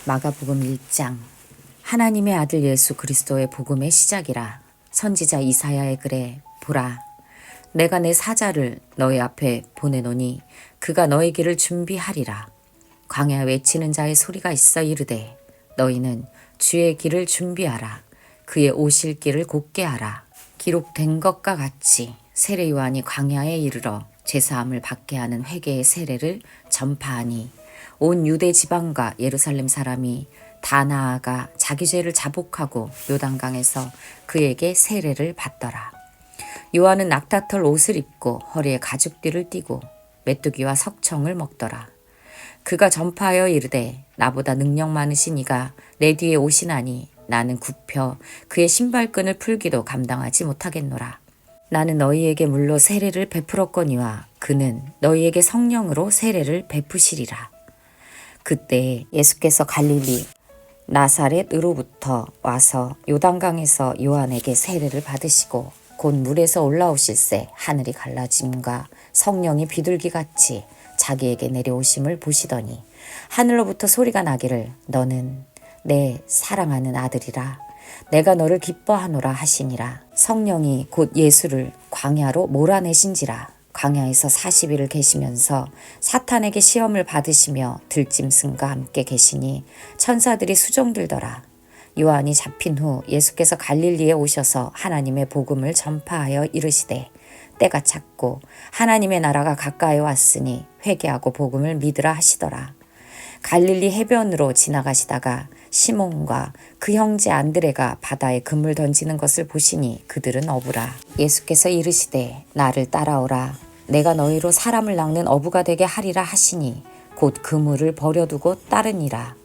마가복음 1장. 하나님의 아들 예수 그리스도의 복음의 시작이라. 선지자 이사야의 글에 보라, 내가 내 사자를 너희 앞에 보내노니 그가 너희 길을 준비하리라. 광야 외치는 자의 소리가 있어 이르되 너희는 주의 길을 준비하라. 그의 오실 길을 곧게 하라. 기록된 것과 같이 세례 요한이 광야에 이르러 제사함을 받게 하는 회개의 세례를 전파하니 온 유대 지방과 예루살렘 사람이 다 나아가 자기 죄를 자복하고 요단강에서 그에게 세례를 받더라. 요한은 낙타털 옷을 입고 허리에 가죽띠를 띠고 메뚜기와 석청을 먹더라. 그가 전파하여 이르되 나보다 능력 많으신 이가 내 뒤에 오시나니 나는 굽혀 그의 신발끈을 풀기도 감당하지 못하겠노라. 나는 너희에게 물로 세례를 베풀었거니와 그는 너희에게 성령으로 세례를 베푸시리라. 그때 예수께서 갈릴리 나사렛으로부터 와서 요단강에서 요한에게 세례를 받으시고 곧 물에서 올라오실새 하늘이 갈라짐과 성령이 비둘기같이 자기에게 내려오심을 보시더니 하늘로부터 소리가 나기를 너는 내 사랑하는 아들이라 내가 너를 기뻐하노라 하시니라. 성령이 곧 예수를 광야로 몰아내신지라. 광야에서 40일을 계시면서 사탄에게 시험을 받으시며 들짐승과 함께 계시니 천사들이 수종들더라. 요한이 잡힌 후 예수께서 갈릴리에 오셔서 하나님의 복음을 전파하여 이르시되 때가 찼고 하나님의 나라가 가까이 왔으니 회개하고 복음을 믿으라 하시더라. 갈릴리 해변으로 지나가시다가 시몬과 그 형제 안드레가 바다에 그물 던지는 것을 보시니 그들은 어부라. 예수께서 이르시되 나를 따라오라. 내가 너희로 사람을 낚는 어부가 되게 하리라 하시니 곧 그물을 버려두고 따르니라.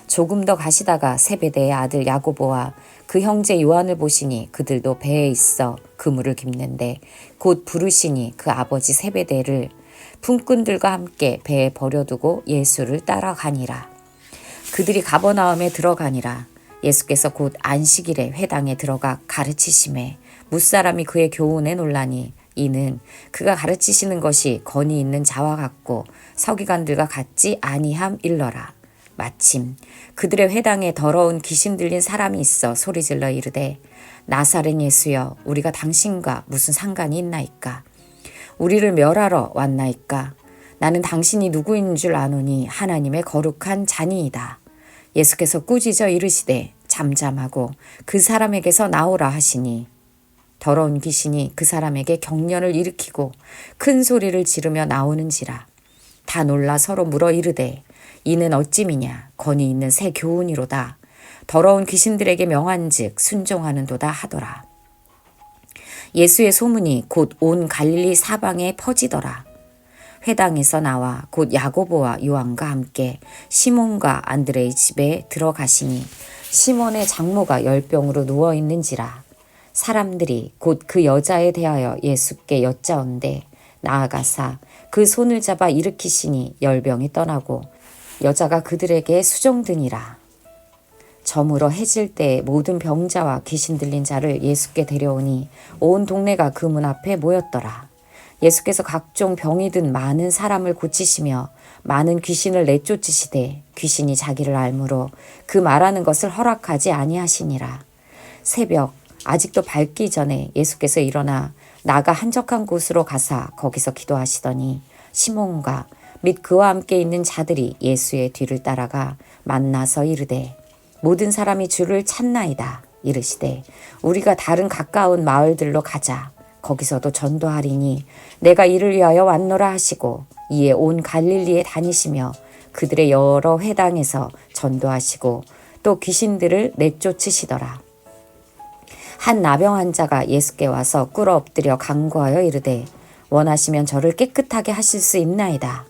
조금 더 가시다가 세베대의 아들 야고보와 그 형제 요한을 보시니 그들도 배에 있어 그물을 깁는데 곧 부르시니 그 아버지 세베대를 품꾼들과 함께 배에 버려두고 예수를 따라가니라. 그들이 가버나움에 들어가니라. 예수께서 곧 안식일에 회당에 들어가 가르치심에 뭇사람이 그의 교훈에 놀라니 이는 그가 가르치시는 것이 권위 있는 자와 같고 서기관들과 같지 아니함 일러라. 마침 그들의 회당에 더러운 귀신 들린 사람이 있어 소리질러 이르되 나사렛 예수여 우리가 당신과 무슨 상관이 있나이까? 우리를 멸하러 왔나이까? 나는 당신이 누구인 줄 아노니 하나님의 거룩한 자니이다. 예수께서 꾸짖어 이르시되 잠잠하고 그 사람에게서 나오라 하시니 더러운 귀신이 그 사람에게 경련을 일으키고 큰 소리를 지르며 나오는지라. 다 놀라 서로 물어 이르되 이는 어찌미냐? 권위 있는 새 교훈이로다. 더러운 귀신들에게 명한즉 순종하는도다 하더라. 예수의 소문이 곧 온 갈릴리 사방에 퍼지더라. 회당에서 나와 곧 야고보와 요한과 함께 시몬과 안드레의 집에 들어가시니 시몬의 장모가 열병으로 누워있는지라. 사람들이 곧 그 여자에 대하여 예수께 여짜온대 나아가사 그 손을 잡아 일으키시니 열병이 떠나고 여자가 그들에게 수종드니라. 저물어 해질 때 모든 병자와 귀신 들린 자를 예수께 데려오니 온 동네가 그 문 앞에 모였더라. 예수께서 각종 병이 든 많은 사람을 고치시며 많은 귀신을 내쫓으시되 귀신이 자기를 알므로 그 말하는 것을 허락하지 아니하시니라. 새벽 아직도 밝기 전에 예수께서 일어나 나가 한적한 곳으로 가사 거기서 기도하시더니 시몬과 및 그와 함께 있는 자들이 예수의 뒤를 따라가 만나서 이르되 모든 사람이 주를 찾나이다. 이르시되 우리가 다른 가까운 마을들로 가자. 거기서도 전도하리니 내가 이를 위하여 왔노라 하시고 이에 온 갈릴리에 다니시며 그들의 여러 회당에서 전도하시고 또 귀신들을 내쫓으시더라. 한 나병 환자가 예수께 와서 꿇어 엎드려 간구하여 이르되 원하시면 저를 깨끗하게 하실 수 있나이다.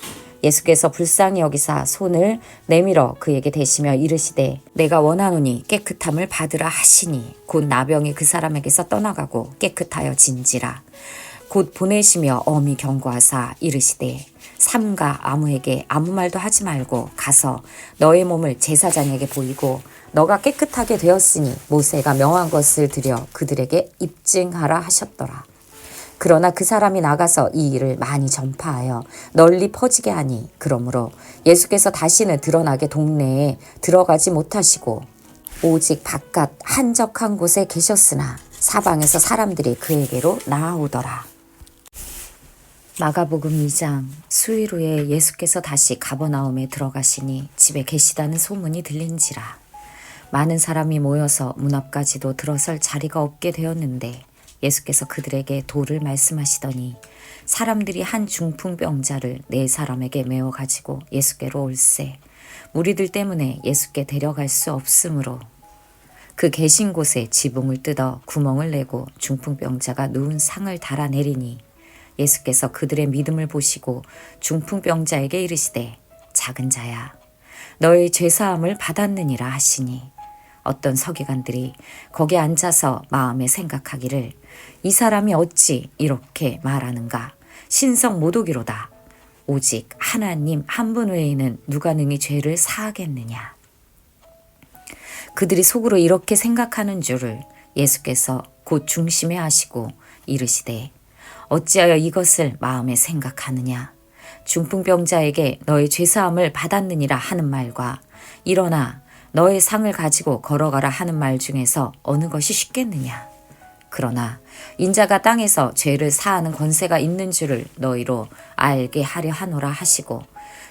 예수께서 불쌍히 여기사 손을 내밀어 그에게 대시며 이르시되 내가 원하노니 깨끗함을 받으라 하시니 곧 나병이 그 사람에게서 떠나가고 깨끗하여 진지라. 곧 보내시며 엄히 경고하사 이르시되 삼가 아무에게 아무 말도 하지 말고 가서 너의 몸을 제사장에게 보이고 너가 깨끗하게 되었으니 모세가 명한 것을 드려 그들에게 입증하라 하셨더라. 그러나 그 사람이 나가서 이 일을 많이 전파하여 널리 퍼지게 하니 그러므로 예수께서 다시는 드러나게 동네에 들어가지 못하시고 오직 바깥 한적한 곳에 계셨으나 사방에서 사람들이 그에게로 나아오더라. 마가복음 2장. 수일 후에 예수께서 다시 가버나움에 들어가시니 집에 계시다는 소문이 들린지라. 많은 사람이 모여서 문 앞까지도 들어설 자리가 없게 되었는데 예수께서 그들에게 도를 말씀하시더니 사람들이 한 중풍병자를 4사람에게 메어 가지고 예수께로 올세 무리들 때문에 예수께 데려갈 수 없으므로 그 계신 곳에 지붕을 뜯어 구멍을 내고 중풍병자가 누운 상을 달아내리니 예수께서 그들의 믿음을 보시고 중풍병자에게 이르시되 작은 자야 너의 죄사함을 받았느니라 하시니 어떤 서기관들이 거기 앉아서 마음에 생각하기를 이 사람이 어찌 이렇게 말하는가 신성 모독이로다 오직 하나님 한 분 외에는 누가 능히 죄를 사하겠느냐. 그들이 속으로 이렇게 생각하는 줄을 예수께서 곧 중심에 하시고 이르시되 어찌하여 이것을 마음에 생각하느냐. 중풍병자에게 너의 죄사함을 받았느니라 하는 말과 일어나 너의 상을 가지고 걸어가라 하는 말 중에서 어느 것이 쉽겠느냐. 그러나 인자가 땅에서 죄를 사하는 권세가 있는 줄을 너희로 알게 하려 하노라 하시고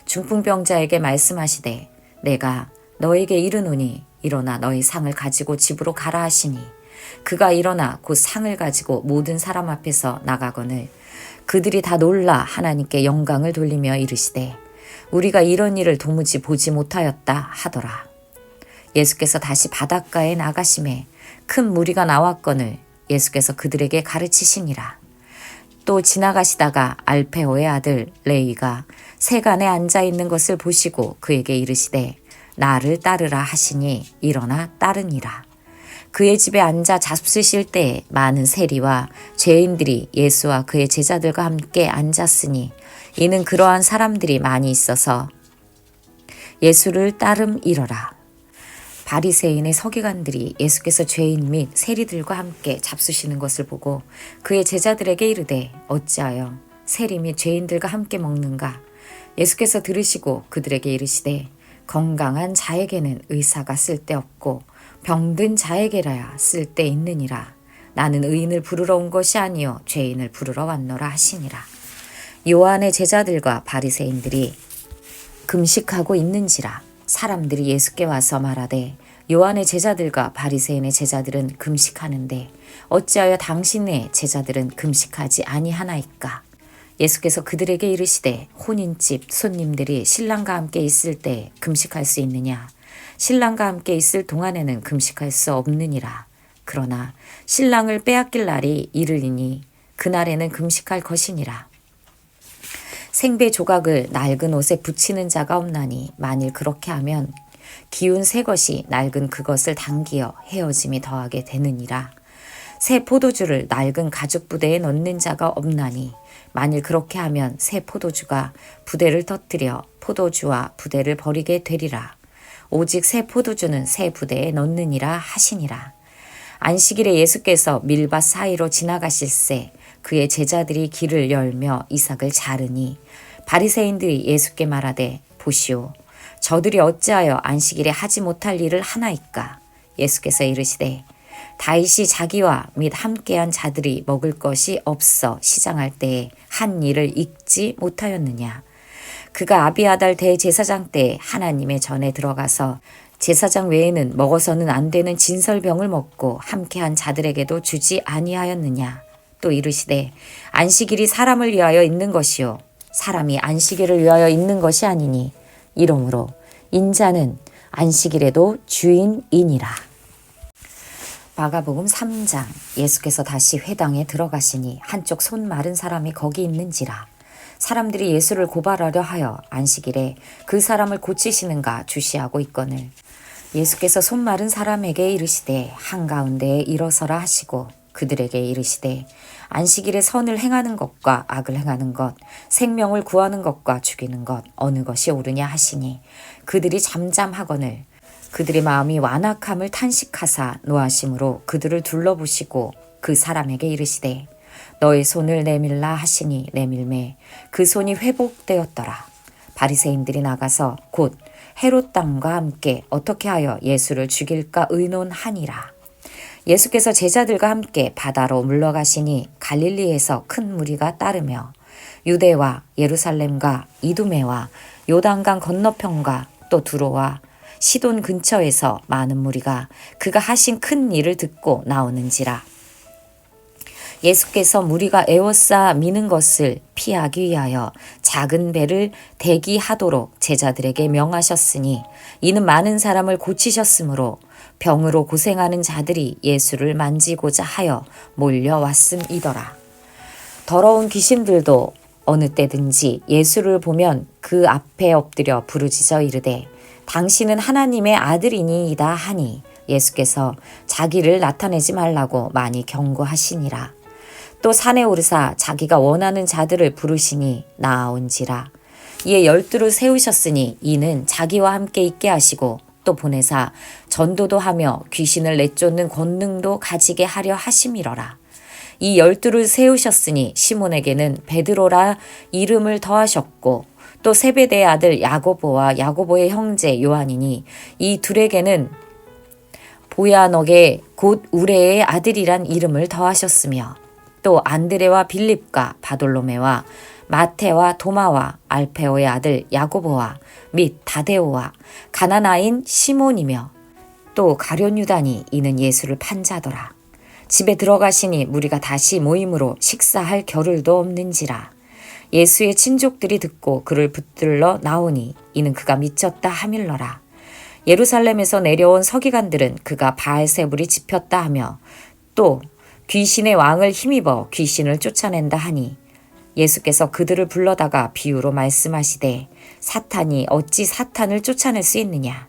중풍병자에게 말씀하시되 내가 너에게 이르노니 일어나 너의 상을 가지고 집으로 가라 하시니 그가 일어나 곧 상을 가지고 모든 사람 앞에서 나가거늘 그들이 다 놀라 하나님께 영광을 돌리며 이르시되 우리가 이런 일을 도무지 보지 못하였다 하더라. 예수께서 다시 바닷가에 나가심에 큰 무리가 나왔거늘 예수께서 그들에게 가르치시니라. 또 지나가시다가 알페오의 아들 레위가 세간에 앉아 있는 것을 보시고 그에게 이르시되 나를 따르라 하시니 일어나 따르니라. 그의 집에 앉아 잡수실 때에 많은 세리와 죄인들이 예수와 그의 제자들과 함께 앉았으니 이는 그러한 사람들이 많이 있어서 예수를 따름이러라. 바리새인의 서기관들이 예수께서 죄인 및 세리들과 함께 잡수시는 것을 보고 그의 제자들에게 이르되 어찌하여 세리 및 죄인들과 함께 먹는가. 예수께서 들으시고 그들에게 이르시되 건강한 자에게는 의사가 쓸데없고 병든 자에게라야 쓸데있느니라. 나는 의인을 부르러 온 것이 아니요 죄인을 부르러 왔노라 하시니라. 요한의 제자들과 바리새인들이 금식하고 있는지라. 사람들이 예수께 와서 말하되 요한의 제자들과 바리새인의 제자들은 금식하는데 어찌하여 당신의 제자들은 금식하지 아니하나이까. 예수께서 그들에게 이르시되 혼인집 손님들이 신랑과 함께 있을 때 금식할 수 있느냐. 신랑과 함께 있을 동안에는 금식할 수 없느니라. 그러나 신랑을 빼앗길 날이 이르리니 그날에는 금식할 것이니라. 생배 조각을 낡은 옷에 붙이는 자가 없나니 만일 그렇게 하면 기운 새 것이 낡은 그것을 당기어 헤어짐이 더하게 되느니라. 새 포도주를 낡은 가죽 부대에 넣는 자가 없나니 만일 그렇게 하면 새 포도주가 부대를 터뜨려 포도주와 부대를 버리게 되리라. 오직 새 포도주는 새 부대에 넣느니라 하시니라. 안식일에 예수께서 밀밭 사이로 지나가실새 그의 제자들이 길을 열며 이삭을 자르니 바리새인들이 예수께 말하되 보시오 저들이 어찌하여 안식일에 하지 못할 일을 하나이까. 예수께서 이르시되 다윗이 자기와 및 함께한 자들이 먹을 것이 없어 시장할 때에 한 일을 잊지 못하였느냐. 그가 아비아달 대제사장 때 하나님의 전에 들어가서 제사장 외에는 먹어서는 안 되는 진설병을 먹고 함께한 자들에게도 주지 아니하였느냐. 또 이르시되 안식일이 사람을 위하여 있는 것이요 사람이 안식일을 위하여 있는 것이 아니니 이러므로 인자는 안식일에도 주인이니라. 마가복음 3장. 예수께서 다시 회당에 들어가시니 한쪽 손 마른 사람이 거기 있는지라. 사람들이 예수를 고발하려 하여 안식일에 그 사람을 고치시는가 주시하고 있거늘 예수께서 손 마른 사람에게 이르시되 한가운데에 일어서라 하시고 그들에게 이르시되 안식일에 선을 행하는 것과 악을 행하는 것, 생명을 구하는 것과 죽이는 것 어느 것이 옳으냐 하시니 그들이 잠잠하거늘 그들의 마음이 완악함을 탄식하사 노하심으로 그들을 둘러보시고 그 사람에게 이르시되 너의 손을 내밀라 하시니 내밀매 그 손이 회복되었더라. 바리새인들이 나가서 곧 헤롯 당과 함께 어떻게 하여 예수를 죽일까 의논하니라. 예수께서 제자들과 함께 바다로 물러가시니 갈릴리에서 큰 무리가 따르며 유대와 예루살렘과 이두메와 요단강 건너편과 또 두로와 시돈 근처에서 많은 무리가 그가 하신 큰 일을 듣고 나오는지라. 예수께서 무리가 에워싸 미는 것을 피하기 위하여 작은 배를 대기하도록 제자들에게 명하셨으니 이는 많은 사람을 고치셨으므로 병으로 고생하는 자들이 예수를 만지고자 하여 몰려왔음이더라. 더러운 귀신들도 어느 때든지 예수를 보면 그 앞에 엎드려 부르짖어 이르되 당신은 하나님의 아들이니이다 하니 예수께서 자기를 나타내지 말라고 많이 경고하시니라. 또 산에 오르사 자기가 원하는 자들을 부르시니 나아온지라. 이에 12를 세우셨으니 이는 자기와 함께 있게 하시고 또 보내사 전도도 하며 귀신을 내쫓는 권능도 가지게 하려 하심이러라. 이 12를 세우셨으니 시몬에게는 베드로라 이름을 더하셨고 또 세베대의 아들 야고보와 야고보의 형제 요한이니 이 둘에게는 보야너게 곧 우레의 아들이란 이름을 더하셨으며 또 안드레와 빌립과 바돌로메와 마테와 도마와 알페오의 아들 야고보와 및 다데오와 가나나인 시몬이며 또 가룟 유다니 이는 예수를 판 자더라. 집에 들어가시니 무리가 다시 모임으로 식사할 겨를도 없는지라. 예수의 친족들이 듣고 그를 붙들러 나오니 이는 그가 미쳤다 하밀러라. 예루살렘에서 내려온 서기관들은 그가 바알세불이 집혔다 하며 또 귀신의 왕을 힘입어 귀신을 쫓아낸다 하니 예수께서 그들을 불러다가 비유로 말씀하시되 사탄이 어찌 사탄을 쫓아낼 수 있느냐.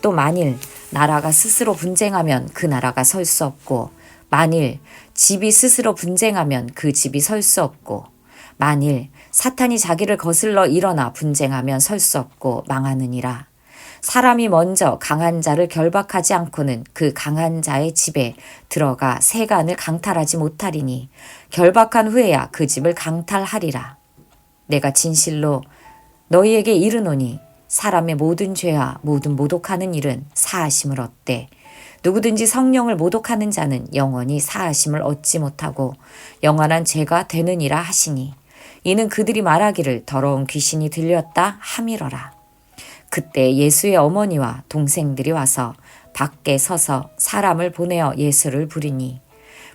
또 만일 나라가 스스로 분쟁하면 그 나라가 설 수 없고 만일 집이 스스로 분쟁하면 그 집이 설 수 없고 만일 사탄이 자기를 거슬러 일어나 분쟁하면 설 수 없고 망하느니라. 사람이 먼저 강한 자를 결박하지 않고는 그 강한 자의 집에 들어가 세간을 강탈하지 못하리니 결박한 후에야 그 집을 강탈하리라. 내가 진실로 너희에게 이르노니 사람의 모든 죄와 모든 모독하는 일은 사하심을 얻되 누구든지 성령을 모독하는 자는 영원히 사하심을 얻지 못하고 영원한 죄가 되느니라 하시니 이는 그들이 말하기를 더러운 귀신이 들렸다 함이러라. 그때 예수의 어머니와 동생들이 와서 밖에 서서 사람을 보내어 예수를 부리니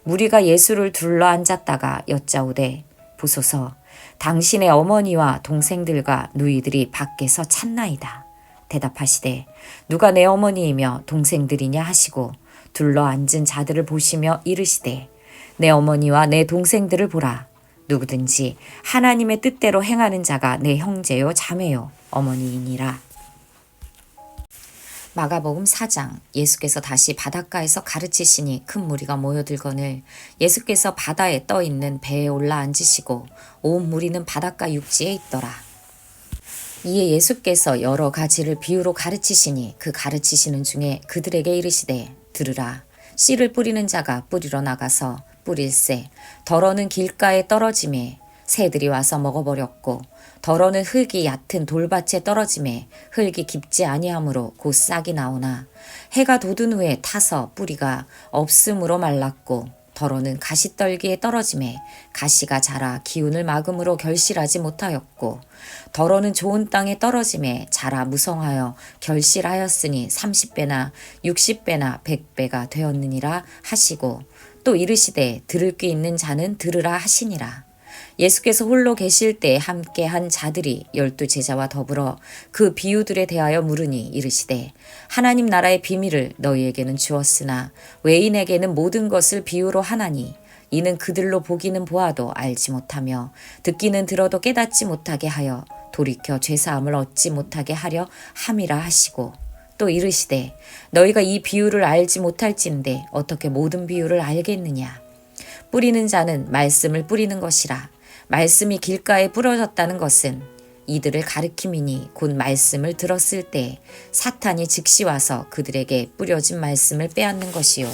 무리가 예수를 둘러 앉았다가 여짜오되 보소서 당신의 어머니와 동생들과 누이들이 밖에서 찾나이다. 대답하시되 누가 내 어머니이며 동생들이냐 하시고 둘러 앉은 자들을 보시며 이르시되 내 어머니와 내 동생들을 보라. 누구든지 하나님의 뜻대로 행하는 자가 내 형제요 자매요 어머니이니라. 마가복음 4장. 예수께서 다시 바닷가에서 가르치시니 큰 무리가 모여들거늘 예수께서 바다에 떠 있는 배에 올라 앉으시고 온 무리는 바닷가 육지에 있더라. 이에 예수께서 여러 가지를 비유로 가르치시니 그 가르치시는 중에 그들에게 이르시되 들으라. 씨를 뿌리는 자가 뿌리러 나가서 뿌릴새 덜어는 길가에 떨어지매 새들이 와서 먹어버렸고 덜어는 흙이 얕은 돌밭에 떨어지매 흙이 깊지 아니하므로 곧 싹이 나오나 해가 돋은 후에 타서 뿌리가 없음으로 말랐고 덜어는 가시떨기에 떨어지매 가시가 자라 기운을 막음으로 결실하지 못하였고 덜어는 좋은 땅에 떨어지매 자라 무성하여 결실하였으니 30배나 60배나 100배가 되었느니라 하시고 또 이르시되 들을 귀 있는 자는 들으라 하시니라. 예수께서 홀로 계실 때 함께한 자들이 12 제자와 더불어 그 비유들에 대하여 물으니 이르시되 하나님 나라의 비밀을 너희에게는 주었으나 외인에게는 모든 것을 비유로 하나니 이는 그들로 보기는 보아도 알지 못하며 듣기는 들어도 깨닫지 못하게 하여 돌이켜 죄사함을 얻지 못하게 하려 함이라 하시고 또 이르시되 너희가 이 비유를 알지 못할진대 어떻게 모든 비유를 알겠느냐. 뿌리는 자는 말씀을 뿌리는 것이라. 말씀이 길가에 부러졌다는 것은 이들을 가리킴이니 곧 말씀을 들었을 때 사탄이 즉시 와서 그들에게 뿌려진 말씀을 빼앗는 것이요.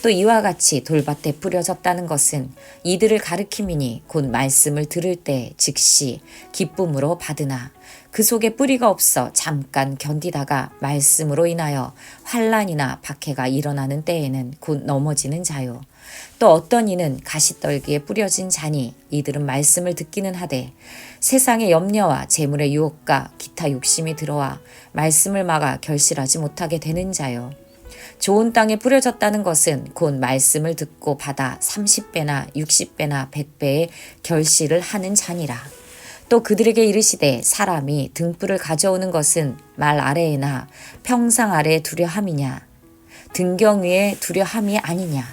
또 이와 같이 돌밭에 뿌려졌다는 것은 이들을 가리킴이니 곧 말씀을 들을 때 즉시 기쁨으로 받으나 그 속에 뿌리가 없어 잠깐 견디다가 말씀으로 인하여 환난이나 박해가 일어나는 때에는 곧 넘어지는 자요. 또 어떤 이는 가시떨기에 뿌려진 자니 이들은 말씀을 듣기는 하되 세상의 염려와 재물의 유혹과 기타 욕심이 들어와 말씀을 막아 결실하지 못하게 되는 자요. 좋은 땅에 뿌려졌다는 것은 곧 말씀을 듣고 받아 30배나 60배나 100배의 결실을 하는 자니라. 또 그들에게 이르시되 사람이 등불을 가져오는 것은 말 아래에나 평상 아래에 두려 함이냐 등경 위에 두려 함이 아니냐.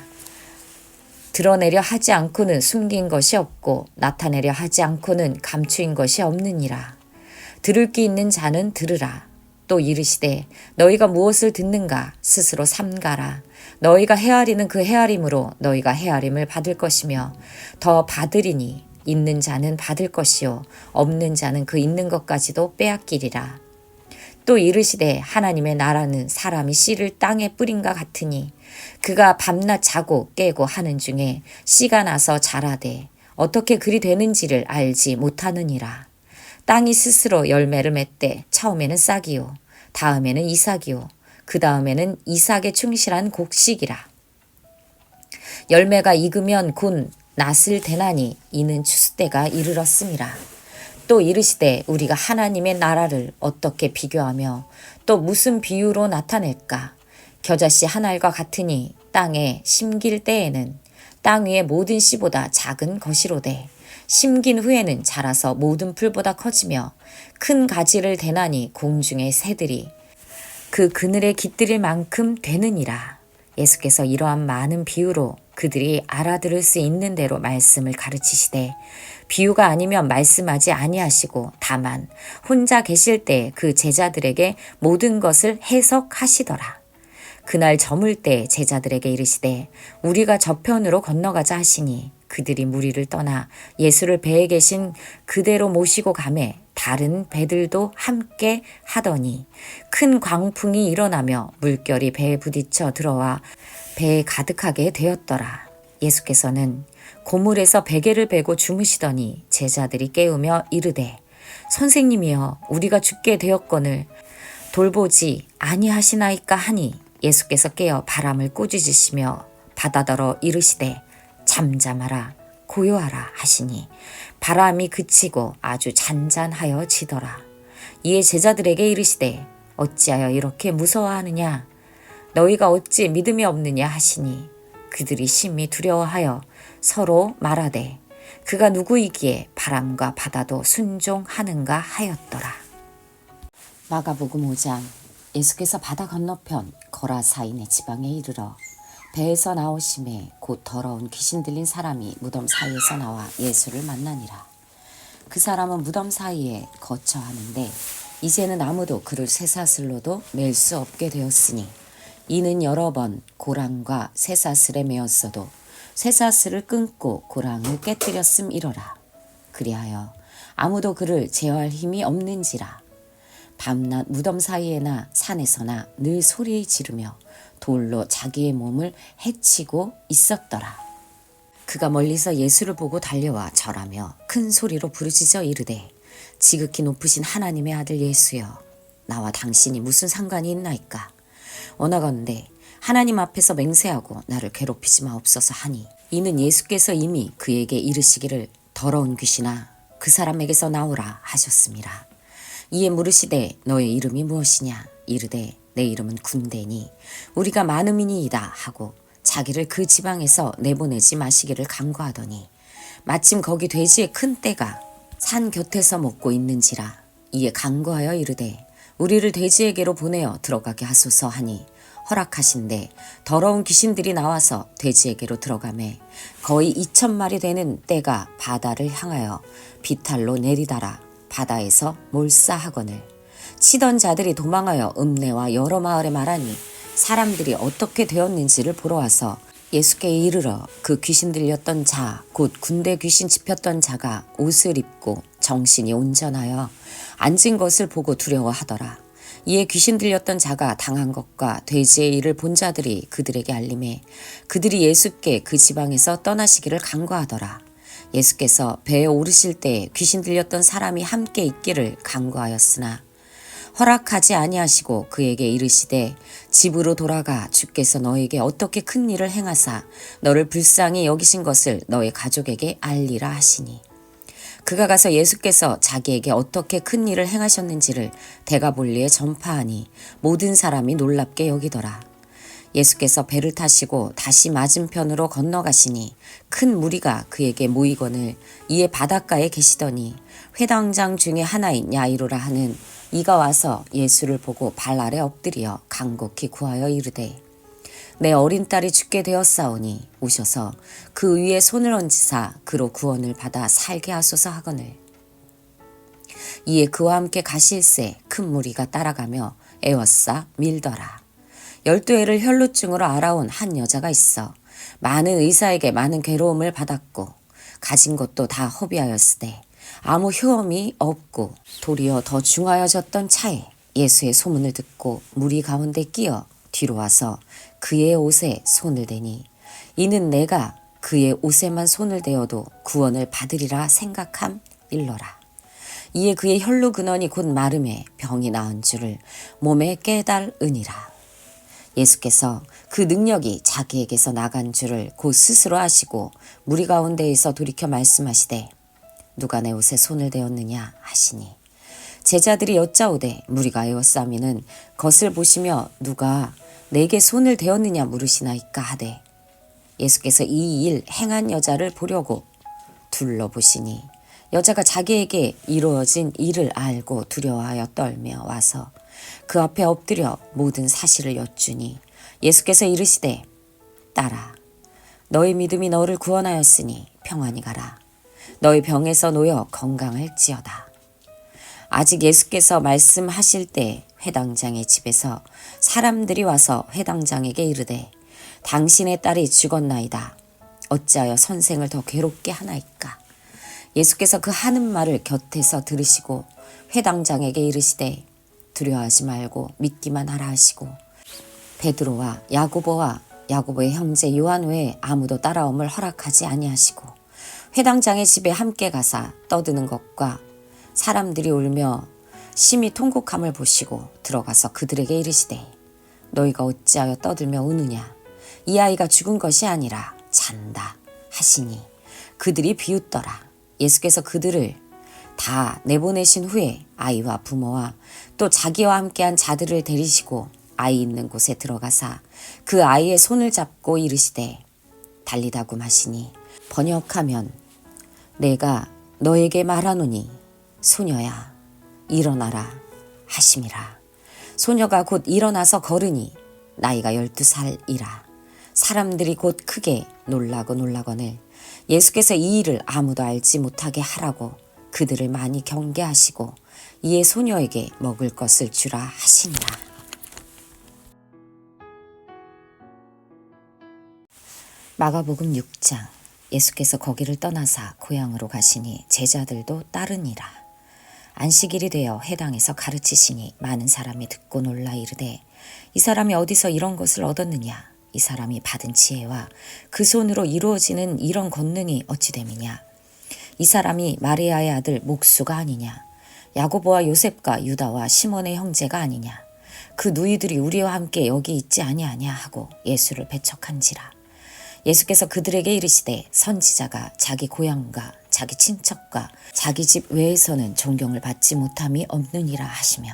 드러내려 하지 않고는 숨긴 것이 없고 나타내려 하지 않고는 감추인 것이 없느니라. 들을 귀 있는 자는 들으라. 또 이르시되 너희가 무엇을 듣는가 스스로 삼가라. 너희가 헤아리는 그 헤아림으로 너희가 헤아림을 받을 것이며 더 받으리니 있는 자는 받을 것이요 없는 자는 그 있는 것까지도 빼앗기리라. 또 이르시되 하나님의 나라는 사람이 씨를 땅에 뿌린과 같으니 그가 밤낮 자고 깨고 하는 중에 씨가 나서 자라되 어떻게 그리 되는지를 알지 못하느니라. 땅이 스스로 열매를 맺되 처음에는 싹이요 다음에는 이삭이요 그 다음에는 이삭에 충실한 곡식이라. 열매가 익으면 곧 낫을 대나니 이는 추수 때가 이르렀음이라. 또 이르시되 우리가 하나님의 나라를 어떻게 비교하며 또 무슨 비유로 나타낼까. 겨자씨 한 알과 같으니 땅에 심길 때에는 땅 위의 모든 씨보다 작은 것이로되 심긴 후에는 자라서 모든 풀보다 커지며 큰 가지를 대나니 공중의 새들이 그 그늘에 깃들일 만큼 되느니라. 예수께서 이러한 많은 비유로 그들이 알아들을 수 있는 대로 말씀을 가르치시되 비유가 아니면 말씀하지 아니하시고 다만 혼자 계실 때 그 제자들에게 모든 것을 해석하시더라. 그날 저물 때 제자들에게 이르시되 우리가 저편으로 건너가자 하시니 그들이 무리를 떠나 예수를 배에 계신 그대로 모시고 가매 다른 배들도 함께 하더니 큰 광풍이 일어나며 물결이 배에 부딪혀 들어와 배에 가득하게 되었더라. 예수께서는 고물에서 베개를 베고 주무시더니 제자들이 깨우며 이르되 선생님이여 우리가 죽게 되었거늘 돌보지 아니하시나이까 하니 예수께서 깨어 바람을 꾸짖으시며 바다더러 이르시되 잠잠하라 고요하라 하시니 바람이 그치고 아주 잔잔하여 지더라. 이에 제자들에게 이르시되 어찌하여 이렇게 무서워하느냐 너희가 어찌 믿음이 없느냐 하시니 그들이 심히 두려워하여 서로 말하되 그가 누구이기에 바람과 바다도 순종하는가 하였더라. 마가복음 5장. 예수께서 바다 건너편 거라사인의 지방에 이르러 배에서 나오심에 곧 더러운 귀신 들린 사람이 무덤 사이에서 나와 예수를 만나니라. 그 사람은 무덤 사이에 거처하는데 이제는 아무도 그를 쇠사슬로도 맬 수 없게 되었으니 이는 여러 번 고랑과 쇠사슬에 매었어도 쇠사슬을 끊고 고랑을 깨뜨렸음 이러라. 그리하여 아무도 그를 제어할 힘이 없는지라. 밤낮 무덤 사이에나 산에서나 늘 소리 지르며 돌로 자기의 몸을 해치고 있었더라. 그가 멀리서 예수를 보고 달려와 절하며 큰 소리로 부르짖어 이르되 지극히 높으신 하나님의 아들 예수여 나와 당신이 무슨 상관이 있나이까. 원하건대 하나님 앞에서 맹세하고 나를 괴롭히지 마옵소서 하니 이는 예수께서 이미 그에게 이르시기를 더러운 귀신아 그 사람에게서 나오라 하셨습니다. 이에 물으시되 너의 이름이 무엇이냐 이르되 내 이름은 군대니 우리가 많음이니이다 하고 자기를 그 지방에서 내보내지 마시기를 간구하더니 마침 거기 돼지의 큰 떼가 산 곁에서 먹고 있는지라. 이에 간구하여 이르되 우리를 돼지에게로 보내어 들어가게 하소서 하니 허락하신대 더러운 귀신들이 나와서 돼지에게로 들어가매 거의 2,000마리 되는 떼가 바다를 향하여 비탈로 내리다라 바다에서 몰사하거늘 치던 자들이 도망하여 읍내와 여러 마을에 말하니 사람들이 어떻게 되었는지를 보러 와서 예수께 이르러 그 귀신 들렸던 자 곧 군대 귀신 집혔던 자가 옷을 입고 정신이 온전하여 앉은 것을 보고 두려워하더라. 이에 귀신 들렸던 자가 당한 것과 돼지의 일을 본 자들이 그들에게 알림해 그들이 예수께 그 지방에서 떠나시기를 간구하더라. 예수께서 배에 오르실 때 귀신 들렸던 사람이 함께 있기를 간구하였으나 허락하지 아니하시고 그에게 이르시되 집으로 돌아가 주께서 너에게 어떻게 큰 일을 행하사 너를 불쌍히 여기신 것을 너의 가족에게 알리라 하시니 그가 가서 예수께서 자기에게 어떻게 큰 일을 행하셨는지를 데가볼리에 전파하니 모든 사람이 놀랍게 여기더라. 예수께서 배를 타시고 다시 맞은편으로 건너가시니 큰 무리가 그에게 모이거늘 이에 바닷가에 계시더니 회당장 중에 하나인 야이로라 하는 이가 와서 예수를 보고 발 아래 엎드려 간곡히 구하여 이르되 내 어린 딸이 죽게 되었사오니 오셔서 그 위에 손을 얹으사 그로 구원을 받아 살게 하소서 하거늘 이에 그와 함께 가실새 큰 무리가 따라가며 애워싸 밀더라. 12해를 혈루증으로 알아온 한 여자가 있어 많은 의사에게 많은 괴로움을 받았고 가진 것도 다 허비하였으되 아무 효험이 없고 도리어 더 중하여졌던 차에 예수의 소문을 듣고 무리 가운데 끼어 뒤로 와서 그의 옷에 손을 대니 이는 내가 그의 옷에만 손을 대어도 구원을 받으리라 생각함 일러라. 이에 그의 혈루 근원이 곧 마름에 병이 나은 줄을 몸에 깨달으니라. 예수께서 그 능력이 자기에게서 나간 줄을 곧 스스로 아시고 무리 가운데에서 돌이켜 말씀하시되 누가 내 옷에 손을 대었느냐 하시니 제자들이 여짜오되 무리가 에워싸미는 것을 보시며 누가 내게 손을 대었느냐 물으시나이까 하되 예수께서 이 일 행한 여자를 보려고 둘러보시니 여자가 자기에게 이루어진 일을 알고 두려워하여 떨며 와서 그 앞에 엎드려 모든 사실을 여쭈니 예수께서 이르시되 딸아 너의 믿음이 너를 구원하였으니 평안히 가라. 너의 병에서 놓여 건강할지어다. 아직 예수께서 말씀하실 때 회당장의 집에서 사람들이 와서 회당장에게 이르되 당신의 딸이 죽었나이다. 어찌하여 선생을 더 괴롭게 하나이까. 예수께서 그 하는 말을 곁에서 들으시고 회당장에게 이르시되 두려워하지 말고 믿기만 하라 하시고 베드로와 야고보와 야고보의 형제 요한 외에 아무도 따라옴을 허락하지 아니하시고 회당장의 집에 함께 가사 떠드는 것과 사람들이 울며 심히 통곡함을 보시고 들어가서 그들에게 이르시되 너희가 어찌하여 떠들며 우느냐. 이 아이가 죽은 것이 아니라 잔다 하시니 그들이 비웃더라. 예수께서 그들을 다 내보내신 후에 아이와 부모와 또 자기와 함께한 자들을 데리시고 아이 있는 곳에 들어가사 그 아이의 손을 잡고 이르시되 달리다굼 하시니 번역하면 내가 너에게 말하노니 소녀야 일어나라 하심이라. 소녀가 곧 일어나서 걸으니 나이가 12살이라. 사람들이 곧 크게 놀라거늘 예수께서 이 일을 아무도 알지 못하게 하라고 그들을 많이 경계하시고 이에 소녀에게 먹을 것을 주라 하시니라. 마가복음 6장. 예수께서 거기를 떠나사 고향으로 가시니 제자들도 따르니라. 안식일이 되어 회당에서 가르치시니 많은 사람이 듣고 놀라 이르되 이 사람이 어디서 이런 것을 얻었느냐. 이 사람이 받은 지혜와 그 손으로 이루어지는 이런 권능이 어찌 됨이냐. 이 사람이 마리아의 아들 목수가 아니냐. 야고보와 요셉과 유다와 시몬의 형제가 아니냐. 그 누이들이 우리와 함께 여기 있지 아니하냐 하고 예수를 배척한지라. 예수께서 그들에게 이르시되 선지자가 자기 고향과 자기 친척과 자기 집 외에서는 존경을 받지 못함이 없느니라 하시며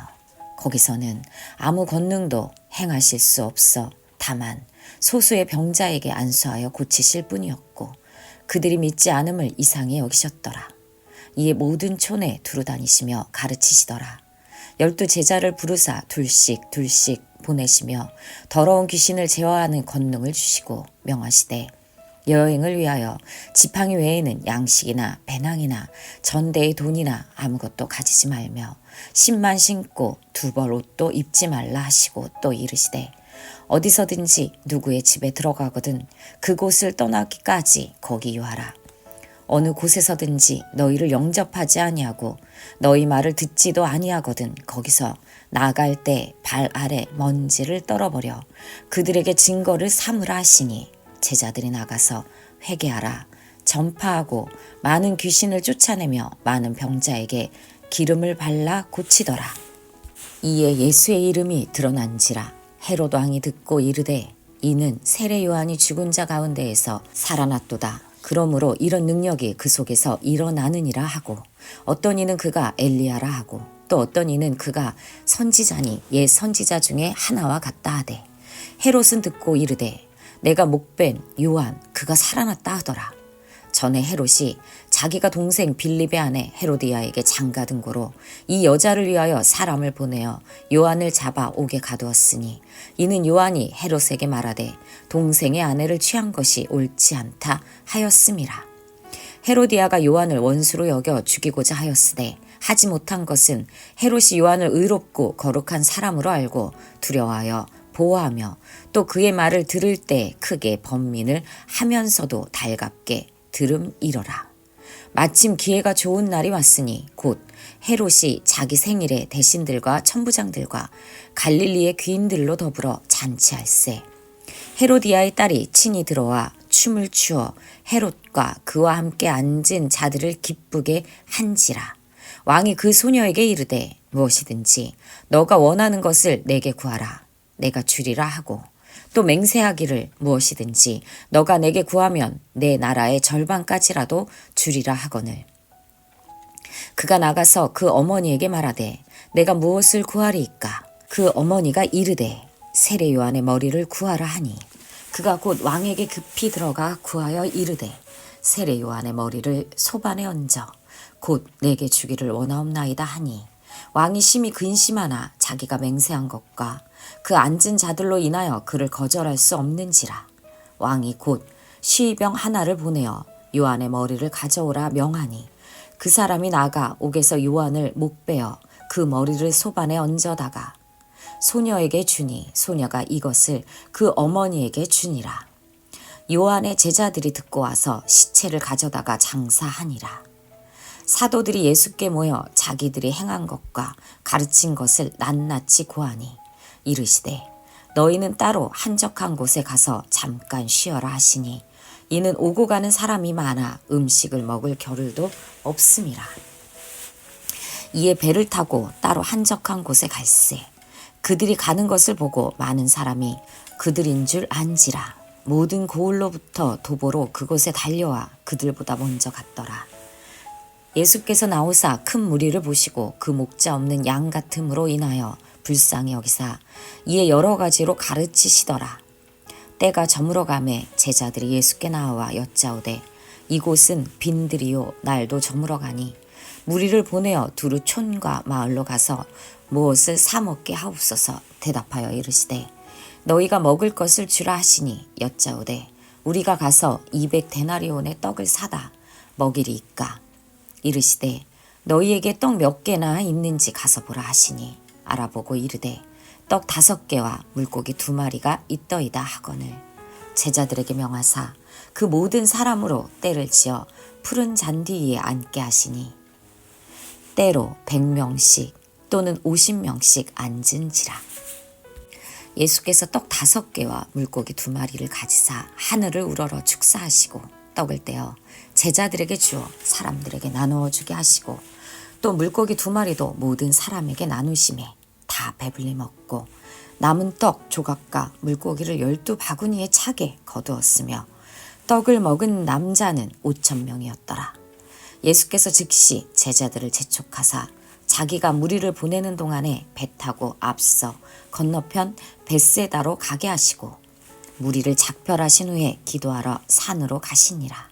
거기서는 아무 권능도 행하실 수 없어 다만 소수의 병자에게 안수하여 고치실 뿐이었고 그들이 믿지 않음을 이상히 여기셨더라. 이에 모든 촌에 두루 다니시며 가르치시더라. 12 제자를 부르사 둘씩 보내시며 더러운 귀신을 제어하는 권능을 주시고 명하시되 여행을 위하여 지팡이 외에는 양식이나 배낭이나 전대의 돈이나 아무것도 가지지 말며 신만 신고 2벌 옷도 입지 말라 하시고 또 이르시되 어디서든지 누구의 집에 들어가거든 그곳을 떠나기까지 거기 유하라. 어느 곳에서든지 너희를 영접하지 아니하고 너희 말을 듣지도 아니하거든 거기서 나갈 때 발 아래 먼지를 떨어버려 그들에게 증거를 삼으라 하시니 제자들이 나가서 회개하라 전파하고 많은 귀신을 쫓아내며 많은 병자에게 기름을 발라 고치더라. 이에 예수의 이름이 드러난지라 헤롯 왕이 듣고 이르되 이는 세례 요한이 죽은 자 가운데에서 살아났도다. 그러므로 이런 능력이 그 속에서 일어나느니라 하고 어떤 이는 그가 엘리야라 하고 또 어떤 이는 그가 선지자니 옛 선지자 중에 하나와 같다 하되 헤롯은 듣고 이르되 내가 목벤 요한 그가 살아났다 하더라. 전에 헤롯이 자기가 동생 빌립의 아내 헤로디아에게 장가든 고로 이 여자를 위하여 사람을 보내어 요한을 잡아 옥에 가두었으니 이는 요한이 헤롯에게 말하되 동생의 아내를 취한 것이 옳지 않다 하였음이라. 헤로디아가 요한을 원수로 여겨 죽이고자 하였으되 하지 못한 것은 헤롯이 요한을 의롭고 거룩한 사람으로 알고 두려워하여 보호하며 또 그의 말을 들을 때 크게 번민을 하면서도 달갑게 들음이러라. 마침 기회가 좋은 날이 왔으니 곧 헤롯이 자기 생일에 대신들과 천부장들과 갈릴리의 귀인들로 더불어 잔치할세. 헤로디아의 딸이 친히 들어와 춤을 추어 헤롯과 그와 함께 앉은 자들을 기쁘게 한지라. 왕이 그 소녀에게 이르되 무엇이든지 너가 원하는 것을 내게 구하라. 내가 주리라 하고 또 맹세하기를 무엇이든지 너가 내게 구하면 내 나라의 절반까지라도 주리라 하거늘. 그가 나가서 그 어머니에게 말하되 내가 무엇을 구하리이까. 그 어머니가 이르되 세례 요한의 머리를 구하라 하니 그가 곧 왕에게 급히 들어가 구하여 이르되 세례 요한의 머리를 소반에 얹어 곧 내게 주기를 원하옵나이다 하니 왕이 심히 근심하나 자기가 맹세한 것과 그 앉은 자들로 인하여 그를 거절할 수 없는지라. 왕이 곧 시병 하나를 보내어 요한의 머리를 가져오라 명하니 그 사람이 나가 옥에서 요한을 목베어 그 머리를 소반에 얹어다가 소녀에게 주니 소녀가 이것을 그 어머니에게 주니라. 요한의 제자들이 듣고 와서 시체를 가져다가 장사하니라. 사도들이 예수께 모여 자기들이 행한 것과 가르친 것을 낱낱이 고하니 이르시되 너희는 따로 한적한 곳에 가서 잠깐 쉬어라 하시니 이는 오고 가는 사람이 많아 음식을 먹을 겨를도 없음이라. 이에 배를 타고 따로 한적한 곳에 갈새 그들이 가는 것을 보고 많은 사람이 그들인 줄 안지라. 모든 고을로부터 도보로 그곳에 달려와 그들보다 먼저 갔더라. 예수께서 나오사 큰 무리를 보시고 그 목자 없는 양 같음으로 인하여 불쌍히 여기사 이에 여러 가지로 가르치시더라. 때가 저물어가매 제자들이 예수께 나와 여짜오되 이곳은 빈들이요 날도 저물어가니 무리를 보내어 두루 촌과 마을로 가서 무엇을 사 먹게 하옵소서. 대답하여 이르시되 너희가 먹을 것을 주라 하시니 여짜오되 우리가 가서 200데나리온의 떡을 사다 먹이리이까. 이르시되 너희에게 떡 몇 개나 있는지 가서 보라 하시니 알아보고 이르되 떡 5개와 물고기 2마리가 있더이다 하거늘. 제자들에게 명하사 그 모든 사람으로 때를 지어 푸른 잔디 위에 앉게 하시니 때로 100명씩 또는 50명씩 앉은지라. 예수께서 떡 5개와 물고기 2마리를 가지사 하늘을 우러러 축사하시고 떡을 떼어 제자들에게 주어 사람들에게 나누어 주게 하시고 또 물고기 2마리도 모든 사람에게 나누심에 다 배불리 먹고 남은 떡 조각과 물고기를 12바구니에 차게 거두었으며 떡을 먹은 남자는 5,000명이었더라. 예수께서 즉시 제자들을 재촉하사 자기가 무리를 보내는 동안에 배 타고 앞서 건너편 벳세다로 가게 하시고 무리를 작별하신 후에 기도하러 산으로 가시니라.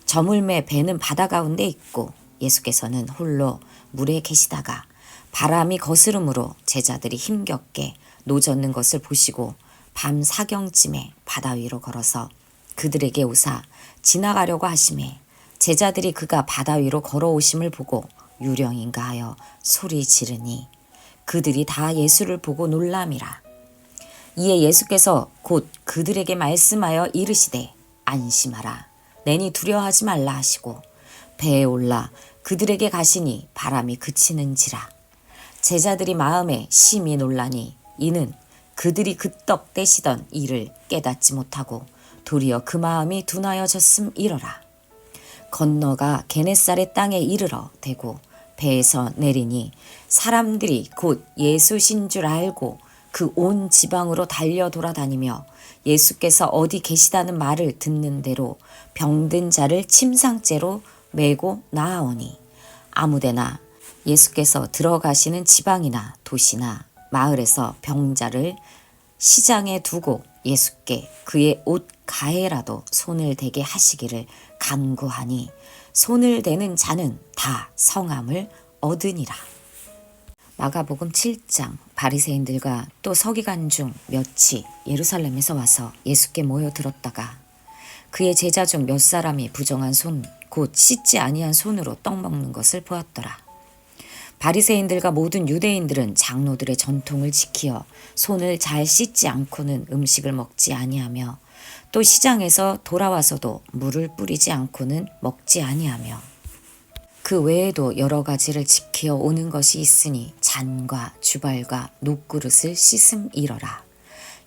저물매 배는 바다 가운데 있고 예수께서는 홀로 물에 계시다가 바람이 거스름으로 제자들이 힘겹게 노젓는 것을 보시고 밤 사경쯤에 바다 위로 걸어서 그들에게 오사 지나가려고 하심에 제자들이 그가 바다 위로 걸어오심을 보고 유령인가 하여 소리 지르니 그들이 다 예수를 보고 놀람이라. 이에 예수께서 곧 그들에게 말씀하여 이르시되 안심하라. 내니 두려워하지 말라 하시고 배에 올라 그들에게 가시니 바람이 그치는지라. 제자들이 마음에 심히 놀라니 이는 그들이 그떡 떼시던 일을 깨닫지 못하고 도리어 그 마음이 둔하여졌음이러라. 건너가 게네사렛 땅에 이르러 대고 배에서 내리니 사람들이 곧 예수신 줄 알고 그 온 지방으로 달려 돌아다니며 예수께서 어디 계시다는 말을 듣는 대로 병든 자를 침상째로 메고 나아오니 아무데나 예수께서 들어가시는 지방이나 도시나 마을에서 병자를 시장에 두고 예수께 그의 옷 가에라도 손을 대게 하시기를 간구하니 손을 대는 자는 다 성함을 얻으니라. 마가복음 7장. 바리새인들과 또 서기관 중 몇이 예루살렘에서 와서 예수께 모여들었다가 그의 제자 중 몇 사람이 부정한 손 곧 씻지 아니한 손으로 떡 먹는 것을 보았더라. 바리새인들과 모든 유대인들은 장로들의 전통을 지키어 손을 잘 씻지 않고는 음식을 먹지 아니하며 또 시장에서 돌아와서도 물을 뿌리지 않고는 먹지 아니하며 그 외에도 여러 가지를 지키어 오는 것이 있으니 잔과 주발과 녹그릇을 씻음이러라.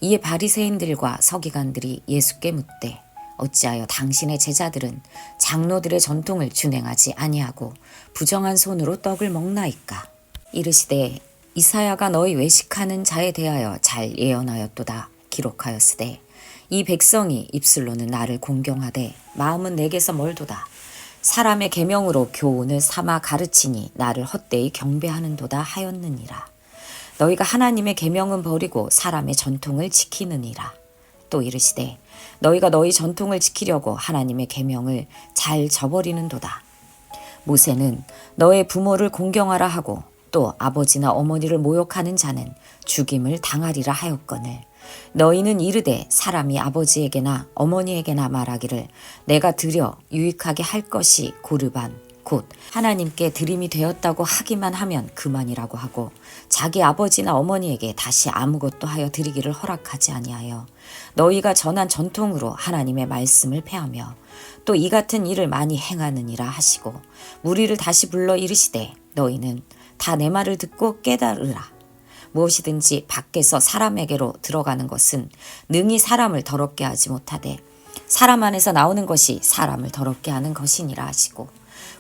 이에 바리새인들과 서기관들이 예수께 묻되 어찌하여 당신의 제자들은 장로들의 전통을 준행하지 아니하고 부정한 손으로 떡을 먹나이까? 이르시되 이사야가 너희 외식하는 자에 대하여 잘 예언하였도다. 기록하였으되 이 백성이 입술로는 나를 공경하되 마음은 내게서 멀도다. 사람의 계명으로 교훈을 삼아 가르치니 나를 헛되이 경배하는도다 하였느니라. 너희가 하나님의 계명은 버리고 사람의 전통을 지키느니라. 또 이르시되 너희가 너희 전통을 지키려고 하나님의 계명을 잘 저버리는도다. 모세는 너의 부모를 공경하라 하고 또 아버지나 어머니를 모욕하는 자는 죽임을 당하리라 하였거늘 너희는 이르되 사람이 아버지에게나 어머니에게나 말하기를 내가 드려 유익하게 할 것이 고르반 곧 하나님께 드림이 되었다고 하기만 하면 그만이라고 하고 자기 아버지나 어머니에게 다시 아무것도 하여 드리기를 허락하지 아니하여 너희가 전한 전통으로 하나님의 말씀을 폐하며 또 이 같은 일을 많이 행하느니라 하시고 무리를 다시 불러 이르시되 너희는 다 내 말을 듣고 깨달으라. 무엇이든지 밖에서 사람에게로 들어가는 것은 능히 사람을 더럽게 하지 못하되 사람 안에서 나오는 것이 사람을 더럽게 하는 것이니라 하시고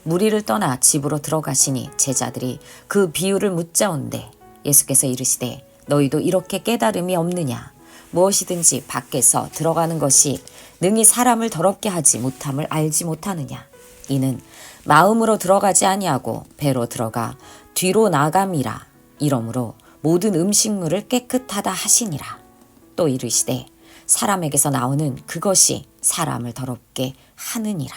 무리를 떠나 집으로 들어가시니 제자들이 그 비유를 묻자온대 예수께서 이르시되 너희도 이렇게 깨달음이 없느냐? 무엇이든지 밖에서 들어가는 것이 능히 사람을 더럽게 하지 못함을 알지 못하느냐? 이는 마음으로 들어가지 아니하고 배로 들어가 뒤로 나감이라. 이러므로 모든 음식물을 깨끗하다 하시니라. 또 이르시되 사람에게서 나오는 그것이 사람을 더럽게 하느니라.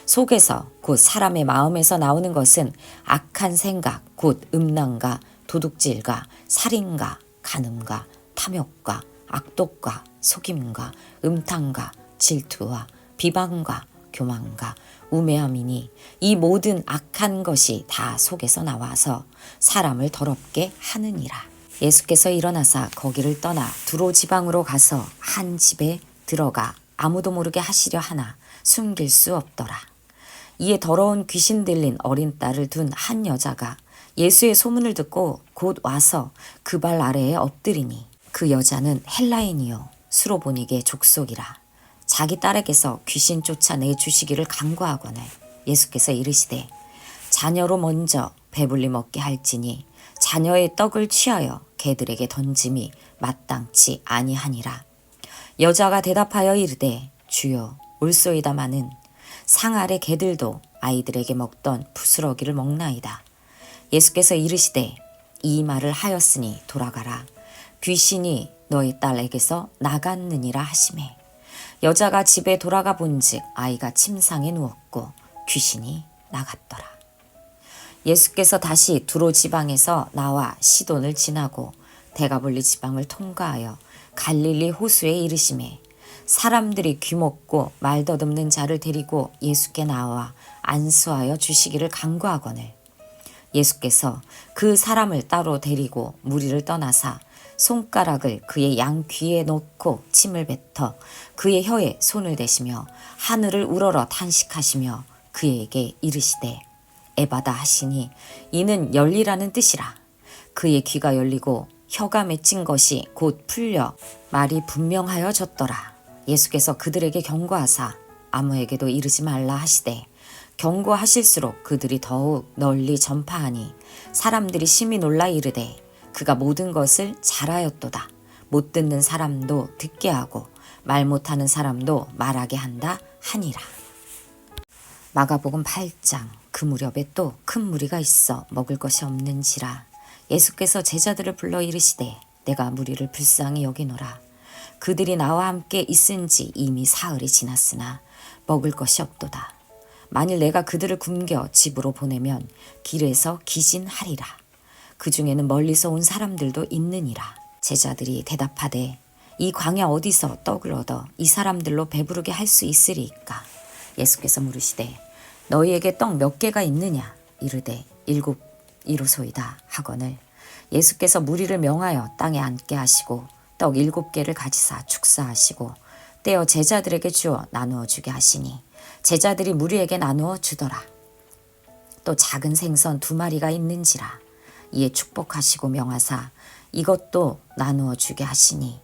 속에서 곧 사람의 마음에서 나오는 것은 악한 생각 곧 음란과 도둑질과 살인과 간음과 탐욕과 악독과 속임과 음탕과 질투와 비방과 교만과 우매함이니 이 모든 악한 것이 다 속에서 나와서 사람을 더럽게 하느니라. 예수께서 일어나사 거기를 떠나 두로 지방으로 가서 한 집에 들어가 아무도 모르게 하시려 하나 숨길 수 없더라. 이에 더러운 귀신 들린 어린 딸을 둔 한 여자가 예수의 소문을 듣고 곧 와서 그 발 아래에 엎드리니 그 여자는 헬라인이요 수로보니게 족속이라. 자기 딸에게서 귀신 쫓아내 주시기를 간구하거늘 예수께서 이르시되 자녀로 먼저 배불리 먹게 할지니 자녀의 떡을 취하여 개들에게 던짐이 마땅치 아니하니라. 여자가 대답하여 이르되 주여 올소이다마는 상 아래 개들도 아이들에게 먹던 부스러기를 먹나이다. 예수께서 이르시되 이 말을 하였으니 돌아가라. 귀신이 너희 딸에게서 나갔느니라 하시매 여자가 집에 돌아가 본즉 아이가 침상에 누웠고 귀신이 나갔더라. 예수께서 다시 두로 지방에서 나와 시돈을 지나고 데가볼리 지방을 통과하여 갈릴리 호수에 이르시매 사람들이 귀먹고 말 더듬는 자를 데리고 예수께 나와 안수하여 주시기를 간구하거늘 예수께서 그 사람을 따로 데리고 무리를 떠나사 손가락을 그의 양 귀에 놓고 침을 뱉어 그의 혀에 손을 대시며 하늘을 우러러 탄식하시며 그에게 이르시되 에바다 하시니 이는 열리라는 뜻이라. 그의 귀가 열리고 혀가 맺힌 것이 곧 풀려 말이 분명하여졌더라. 예수께서 그들에게 경고하사 아무에게도 이르지 말라 하시되 경고하실수록 그들이 더욱 널리 전파하니 사람들이 심히 놀라 이르되 그가 모든 것을 잘하였도다. 못 듣는 사람도 듣게 하고 말 못하는 사람도 말하게 한다 하니라. 마가복음 8장. 그 무렵에 또 큰 무리가 있어 먹을 것이 없는지라 예수께서 제자들을 불러 이르시되 내가 무리를 불쌍히 여기노라. 그들이 나와 함께 있은지 이미 사흘이 지났으나 먹을 것이 없도다. 만일 내가 그들을 굶겨 집으로 보내면 길에서 기진하리라. 그 중에는 멀리서 온 사람들도 있느니라. 제자들이 대답하되 이 광야 어디서 떡을 얻어 이 사람들로 배부르게 할 수 있으리이까. 예수께서 물으시되 너희에게 떡 몇 개가 있느냐. 이르되 7이로소이다 하거늘 예수께서 무리를 명하여 땅에 앉게 하시고 떡 7개를 가지사 축사하시고 떼어 제자들에게 주어 나누어 주게 하시니 제자들이 무리에게 나누어 주더라. 또 작은 생선 2마리가 있는지라. 이에 축복하시고 명하사 이것도 나누어 주게 하시니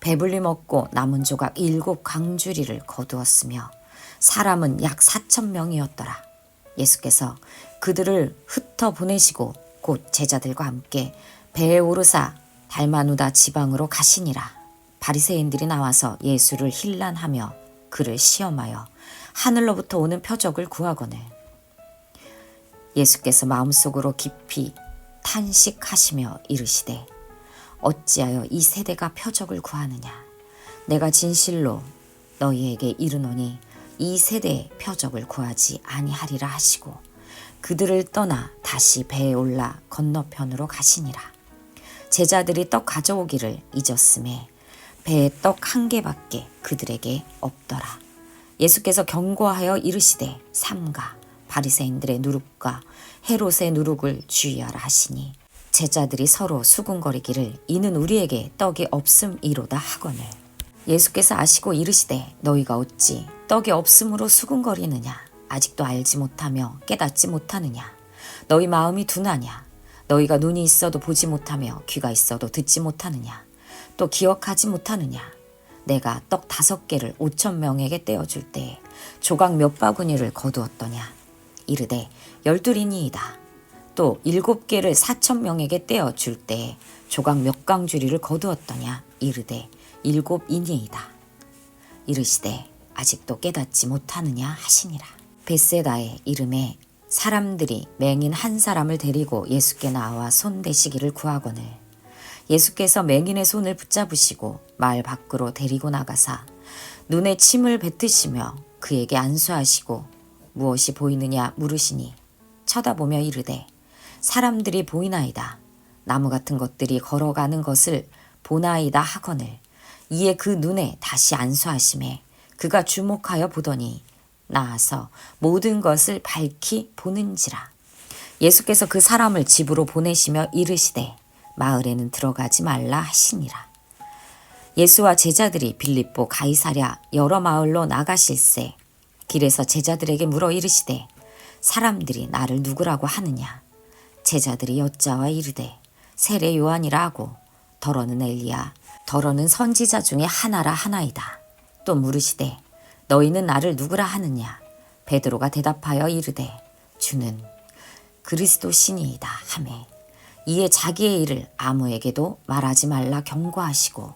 배불리 먹고 남은 조각 7강주리를 거두었으며 사람은 약 4,000명이었더라. 예수께서 그들을 흩어 보내시고 곧 제자들과 함께 배에 오르사 달마누다 지방으로 가시니라. 바리새인들이 나와서 예수를 힐난하며 그를 시험하여 하늘로부터 오는 표적을 구하거늘 예수께서 마음속으로 깊이 탄식하시며 이르시되 어찌하여 이 세대가 표적을 구하느냐. 내가 진실로 너희에게 이르노니 이 세대의 표적을 구하지 아니하리라 하시고 그들을 떠나 다시 배에 올라 건너편으로 가시니라. 제자들이 떡 가져오기를 잊었음에 배에 떡 1개밖에 그들에게 없더라. 예수께서 경고하여 이르시되 삼가 바리새인들의 누룩과 헤롯의 누룩을 주의하라 하시니 제자들이 서로 수군거리기를 이는 우리에게 떡이 없음이로다 하거늘 예수께서 아시고 이르시되 너희가 어찌 떡이 없음으로 수군거리느냐. 아직도 알지 못하며 깨닫지 못하느냐. 너희 마음이 둔하냐. 너희가 눈이 있어도 보지 못하며 귀가 있어도 듣지 못하느냐. 또 기억하지 못하느냐. 내가 떡 5개를 5,000명에게 떼어줄 때에 조각 몇 바구니를 거두었더냐. 이르되 12이니이다. 또 7개를 4,000명에게 떼어줄 때에 조각 몇 강주리를 거두었더냐. 이르되 7이니이다. 이르시되 아직도 깨닫지 못하느냐 하시니라. 벳세다의 이름에 사람들이 맹인 한 사람을 데리고 예수께 나와 손 대시기를 구하거늘 예수께서 맹인의 손을 붙잡으시고 마을 밖으로 데리고 나가사 눈에 침을 뱉으시며 그에게 안수하시고 무엇이 보이느냐 물으시니 쳐다보며 이르되 사람들이 보이나이다. 나무 같은 것들이 걸어가는 것을 보나이다 하거늘 이에 그 눈에 다시 안수하심에 그가 주목하여 보더니 나아서 모든 것을 밝히 보는지라. 예수께서 그 사람을 집으로 보내시며 이르시되 마을에는 들어가지 말라 하시니라. 예수와 제자들이 빌립보 가이사랴 여러 마을로 나가실새 길에서 제자들에게 물어 이르시되 사람들이 나를 누구라고 하느냐. 제자들이 여짜와 이르되 세례 요한이라 하고 더러는 엘리야 더러는 선지자 중에 하나라 하나이다. 또 물으시되 너희는 나를 누구라 하느냐. 베드로가 대답하여 이르되 주는 그리스도시니이다 하매 이에 자기의 일을 아무에게도 말하지 말라 경고하시고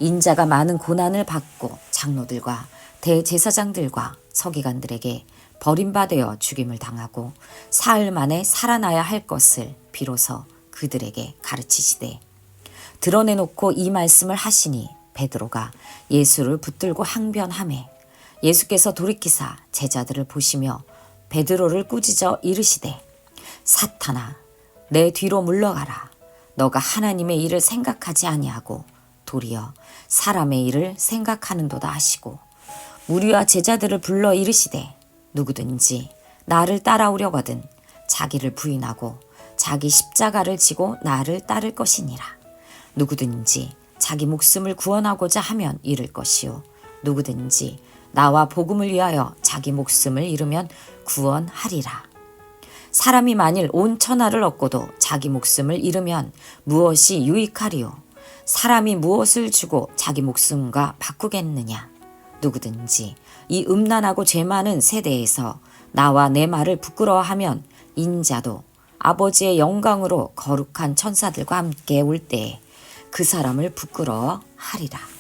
인자가 많은 고난을 받고 장로들과 대제사장들과 서기관들에게 버림받아 죽임을 당하고 사흘 만에 살아나야 할 것을 비로소 그들에게 가르치시되 드러내놓고 이 말씀을 하시니 베드로가 예수를 붙들고 항변하매 예수께서 돌이키사 제자들을 보시며 베드로를 꾸짖어 이르시되 사탄아 내 뒤로 물러가라. 너가 하나님의 일을 생각하지 아니하고 도리어 사람의 일을 생각하는도다 하시고 무리와 제자들을 불러 이르시되 누구든지 나를 따라오려거든 자기를 부인하고 자기 십자가를 지고 나를 따를 것이니라. 누구든지 자기 목숨을 구원하고자 하면 잃을 것이요 누구든지 나와 복음을 위하여 자기 목숨을 잃으면 구원하리라. 사람이 만일 온 천하를 얻고도 자기 목숨을 잃으면 무엇이 유익하리요? 사람이 무엇을 주고 자기 목숨과 바꾸겠느냐? 누구든지 이 음란하고 죄 많은 세대에서 나와 내 말을 부끄러워하면 인자도 아버지의 영광으로 거룩한 천사들과 함께 올 때에 그 사람을 부끄러워하리라.